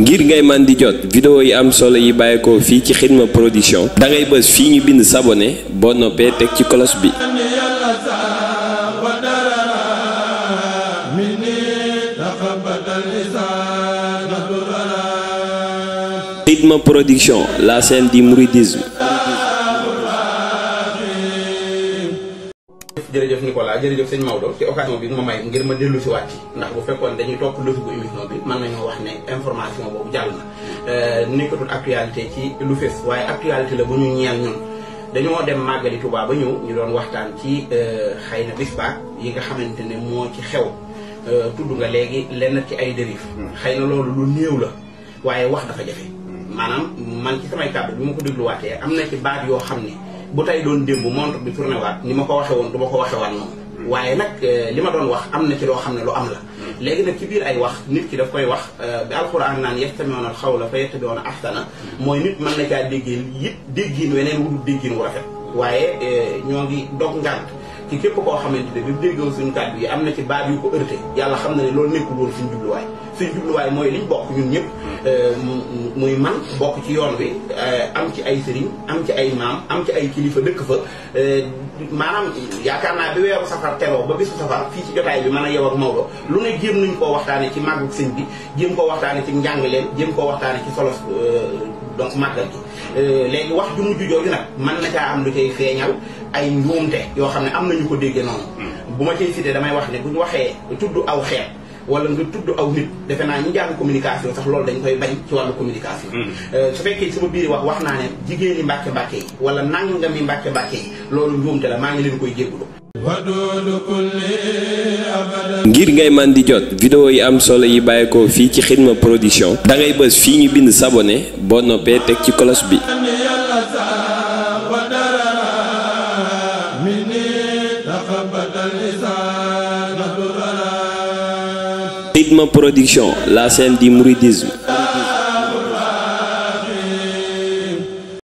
ngir ngay man di jot vidéo yi am solo yi bàyyeekoo fii ci Xidma Production da ngay bës fii ñu bind s'abonné boo noppee teg ci cloche bi. Xidma Production, la chaîne du mouridisme. jërëjëf Nicolas jërëjëf sëñ Maodo ci occasion bi ma may ngir ma dellu si waat ci ndax bu fekkoon dañuy topp logique bu émission bi mën nañoo wax ne information boobu jàll na nekkatul actualité ci lu fees waaye actualité la bu ñu ñeel ñun dañoo dem màggali Touba ba ñëw ñu doon waxtaan ci xëy na bis ba yi nga xamante ne moo ci xew tudd nga léegi lenn ci ay dérive xëy na loolu lu néew la waaye wax dafa jafe maanaam man ci samay kàddu bi ma ko dégluwaatee am na ci baat yoo xam ne bu tey doon démb montre bi tourné waat ni ma ko waxe woon du ma ko waxe waat noonu waaye nag li ma doon wax am na ci loo xam ne lu am la léegi nag ci biir ay wax nit ki daf koy wax bi alxuraan naan yastami'uuna al-qawla fa yattabi'uuna ahsana mooy nit mën na caa déggee yëpp déggiin weneen wudul déggiin wu rafet waaye ñoo ngi dog ngànt ci képp koo xamante ne bi déggoo suñu kàddu yi am na ci baat yu ko heurté yàlla xam na ne loolu nekkul woon suñu jubluwaay mooy liñ bokk ñun ñëpp muy man bokk ci yoon wi am ci ay sëriñ am ci ay maam am ci ay kilifa dëkk fa maanaam yaakaar naa bi weeru safar teroo ba bisu safar fii ci jotaay bi mën a yow ak Maodo lu ne jéem nañ koo waxtaane ci màggug sëñ bi jéem koo waxtaane ci njàngaleem jéem koo waxtaane ci solos donc màggal gi léegi wax ju mujj jooju nag mën na caa am lu cay feeñal ay njuumte yoo xam ne am nañu ko déggee noonu bu ma cay cité damay wax ne bu ñu waxee tudd aw xeet wala nga tudd aw nit defe naa ñi jàng communication sax loolu dañ koy bañ ci wàllu communication su fekkee sama biir wax naa ne jigéeni mbàkke-mbàkke yi wala nangami mbàkke-mbàkke yi loolu njuumte la maa ngi leen koy jéggulu ngir ngay man di jot vidéo yi am solo yi bàyyeekoo fii ci Xidma Production da ngay bës fii ñu bind s'abonné boo noppee teg ci cloche bi. Xidma Production, la chaîne du mouridisme.